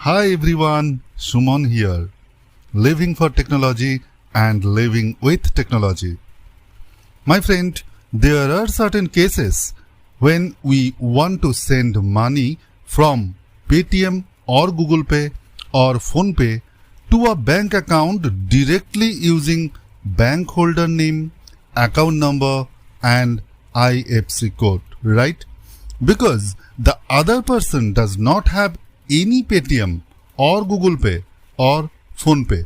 Hi everyone, Suman here, living for technology and living with technology. My friend, there are certain cases when we want to send money from PayTM or Google Pay or PhonePe to a bank account directly using bank holder name, account number and IFSC code, right? Because the other person does not have any PayTM or Google Pay or PhonePe,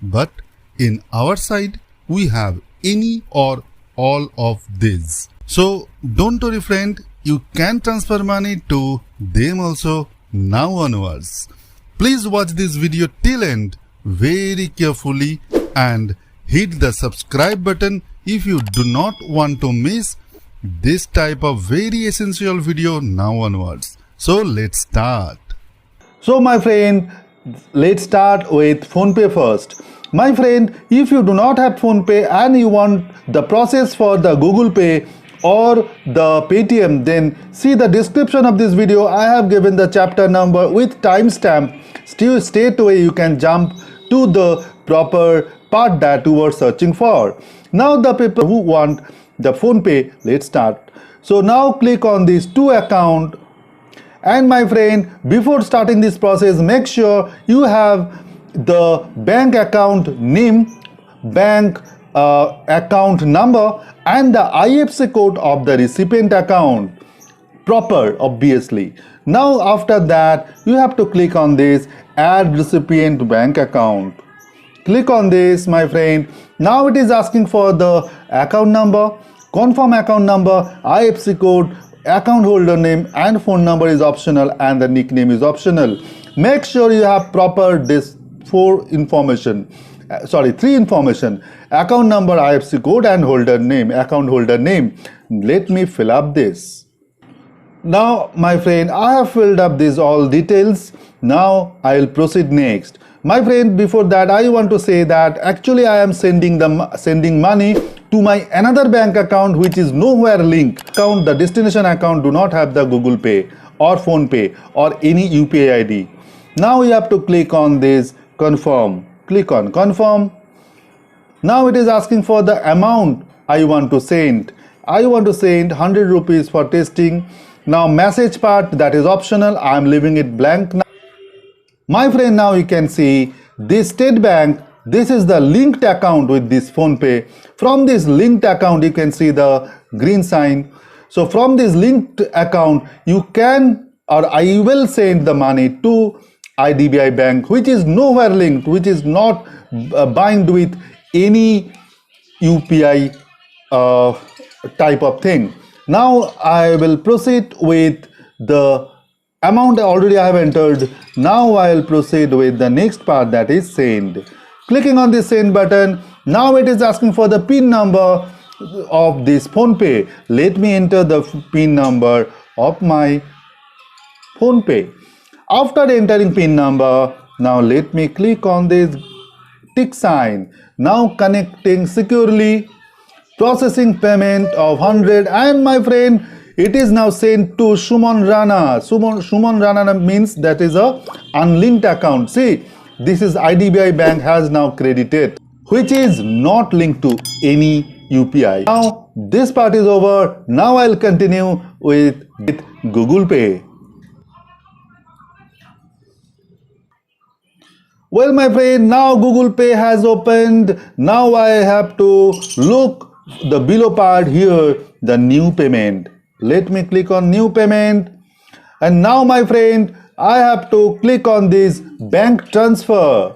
but in our side we have any or all of these. So don't worry friend, you can transfer money to them also now onwards. Please watch this video till end very carefully and hit the subscribe button if you do not want to miss this type of very essential video now onwards. So let's start. So my friend, let's start with PhonePe first. My friend, if you do not have PhonePe and you want the process for the Google Pay or the PayTM, then see the description of this video. I have given the chapter number with timestamp. Still straight away you can jump to the proper part that you were searching for. Now the people who want the PhonePe, let's start. So now click on these two accounts. And my friend, before starting this process, make sure you have the bank account name, bank account number and the IFSC code of the recipient account proper, obviously. Now after that you have to click on this add recipient bank account. Click on this, my friend. Now it is asking for the account number, confirm account number, IFSC code, account holder name and phone number is optional and the nickname is optional. Make sure you have proper this three information: account number, IFSC code and holder name, account holder name. Let me fill up this. Now my friend, I have filled up these all details. Now I will proceed next. My friend, before that I want to say that actually I am sending money to my another bank account which is nowhere linked. The destination account do not have the Google Pay or PhonePe or any UPI ID. Now you have to click on this confirm. Click on confirm. Now it is asking for the amount I want to send. I want to send 100 rupees for testing. Now message part, that is optional. I am leaving it blank now. My friend, now you can see this State Bank. This is the linked account with this PhonePe. From this linked account you can see the green sign. So from this linked account you can or I will send the money to IDBI Bank which is nowhere linked, which is not bind with any UPI type of thing. Now I will proceed with the amount already I have entered. Now I will proceed with the next part, that is send. Clicking on the send button. Now it is asking for the PIN number of this PhonePe. Let me enter the PIN number of my PhonePe. After entering PIN number, now let me click on this tick sign. Now connecting securely, processing payment of 100, and my friend, it is now sent to Suman Rana. Suman Rana means that is a unlinked account. See, this is IDBI Bank has now credited, which is not linked to any UPI. Now this part is over. Now I'll continue with Google Pay. Well my friend, now Google Pay has opened. Now I have to look the below part here, the new payment. Let me click on new payment, and now my friend, I have to click on this bank transfer.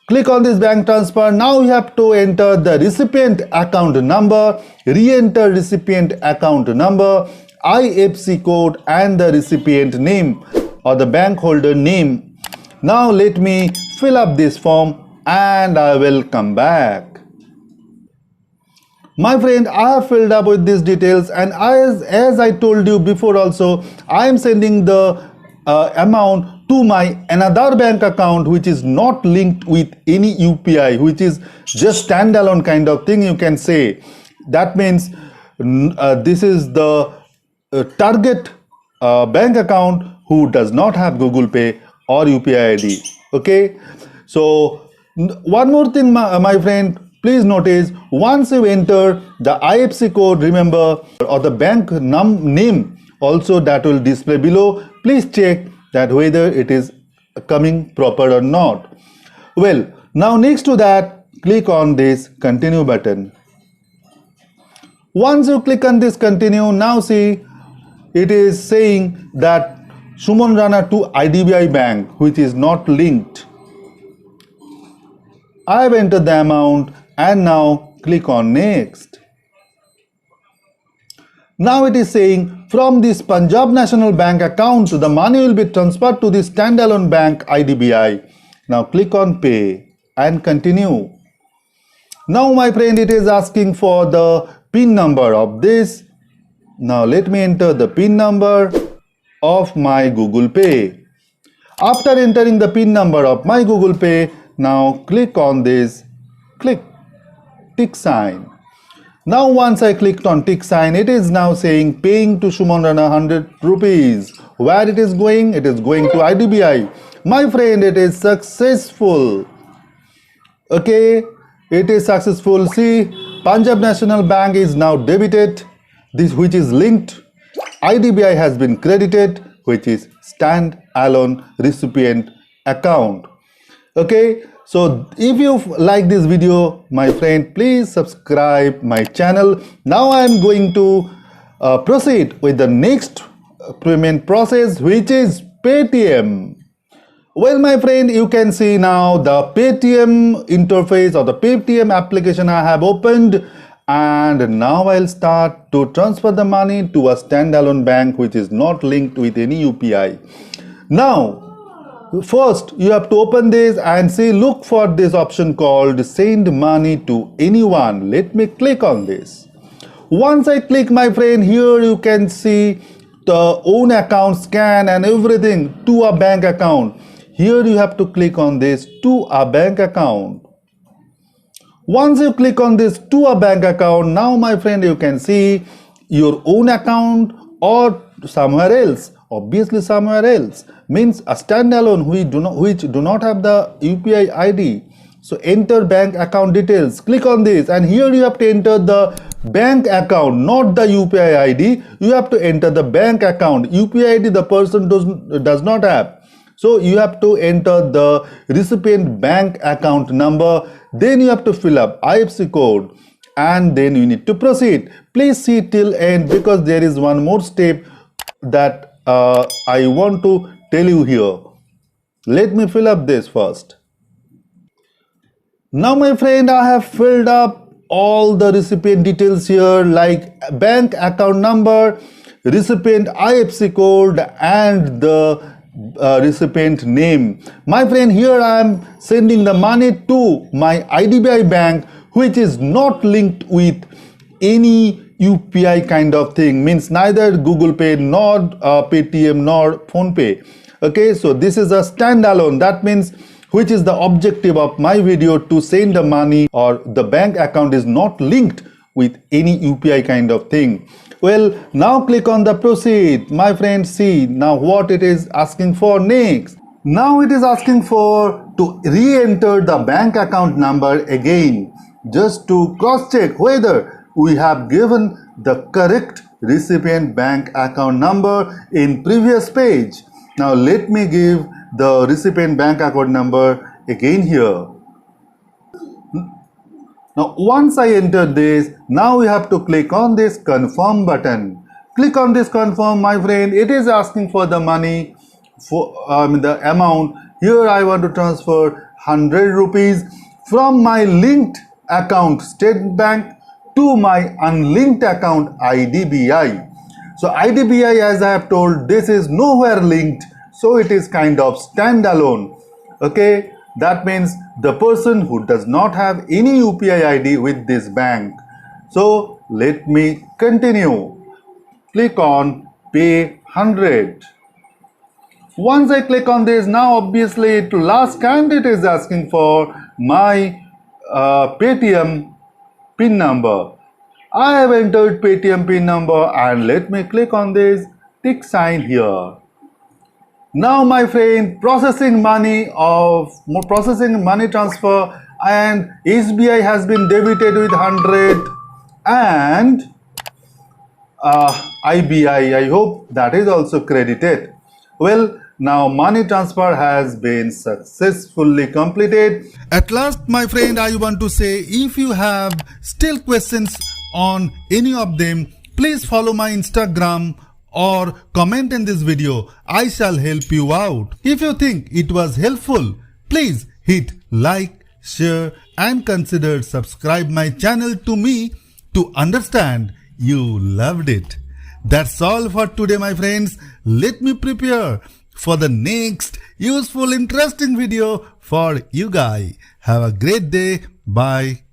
Click on this bank transfer. Now you have to enter the recipient account number, re-enter recipient account number, IFSC code and the recipient name or the bank holder name. Now let me fill up this form and I will come back. My friend, I have filled up with these details, and as I told you before also, I am sending the amount to my another bank account which is not linked with any UPI, which is just standalone kind of thing you can say. That means this is the target bank account who does not have Google Pay or UPI ID. Okay, so one more thing, my friend, please notice, once you enter the IFSC code, remember, or the bank name also, that will display below. Please check that whether it is coming proper or not. Well, now next to that, click on this continue button. Once you click on this continue, now see it is saying that Suman Rana to IDBI bank, which is not linked. I have entered the amount and now click on next. Now it is saying from this Punjab National Bank account the money will be transferred to the standalone bank IDBI. Now click on pay and continue. Now my friend, it is asking for the PIN number of this. Now let me enter the PIN number of my Google Pay. After entering the PIN number of my Google Pay, now click on this, click tick sign. Now once I clicked on tick sign, it is now saying paying to Suman Rana 100 rupees. Where it is going? It is going to IDBI. My friend, it is successful. Okay, it is successful. See, Punjab National Bank is now debited, this which is linked. IDBI has been credited, which is stand-alone recipient account. Okay, so if you like this video, my friend, please subscribe my channel. Now I am going to proceed with the next payment process, which is PayTM. Well, my friend, you can see now the PayTM interface or the PayTM application I have opened, and now I'll start to transfer the money to a standalone bank which is not linked with any UPI. Now first you have to open this and see, look for this option called send money to anyone. Let me click on this. Once I click, my friend, here you can see the own account scan and everything to a bank account. Here you have to click on this to a bank account. Once you click on this to a bank account, now my friend, you can see your own account or somewhere else. Obviously somewhere else means a standalone which do not have the UPI ID. So enter bank account details, click on this, and here you have to enter the bank account, not the UPI ID. You have to enter the bank account. UPI ID the person does not have. So you have to enter the recipient bank account number. Then you have to fill up IFSC code and then you need to proceed. Please see till end because there is one more step that I want to tell you here. Let me fill up this first. Now my friend, I have filled up all the recipient details here like bank account number, recipient IFSC code and the recipient name. My friend, here I am sending the money to my IDBI bank which is not linked with any UPI kind of thing, means neither Google Pay nor PayTM nor PhonePe. Okay, so this is a standalone. That means which is the objective of my video, to send the money or the bank account is not linked with any UPI kind of thing. Well, now click on the proceed. My friend, see now what it is asking for next. Now it is asking for to re-enter the bank account number again, just to cross check whether we have given the correct recipient bank account number in previous page. Now let me give the recipient bank account number again here. Now once I enter this, now we have to click on this confirm button. Click on this confirm, my friend. It is asking for the money, for the amount. Here I want to transfer 100 rupees from my linked account State Bank to my unlinked account IDBI. So IDBI, as I have told, this is nowhere linked, so it is kind of standalone. Okay, that means the person who does not have any UPI ID with this bank. So let me continue. Click on pay 100. Once I click on this, now obviously to last count it is asking for my PayTM PIN number. I have entered PayTM PIN number and let me click on this tick sign here. Now my friend, processing money transfer and SBI has been debited with 100 and IBI, I hope that is also credited. Well, now money transfer has been successfully completed. At last, my friend, I want to say, if you have still questions on any of them, please follow my Instagram or comment in this video. I shall help you out. If you think it was helpful, please hit like, share and consider subscribe my channel to me to understand you loved it. That's all for today, my friends. Let me prepare for the next useful, interesting video for you guys. Have a great day. Bye.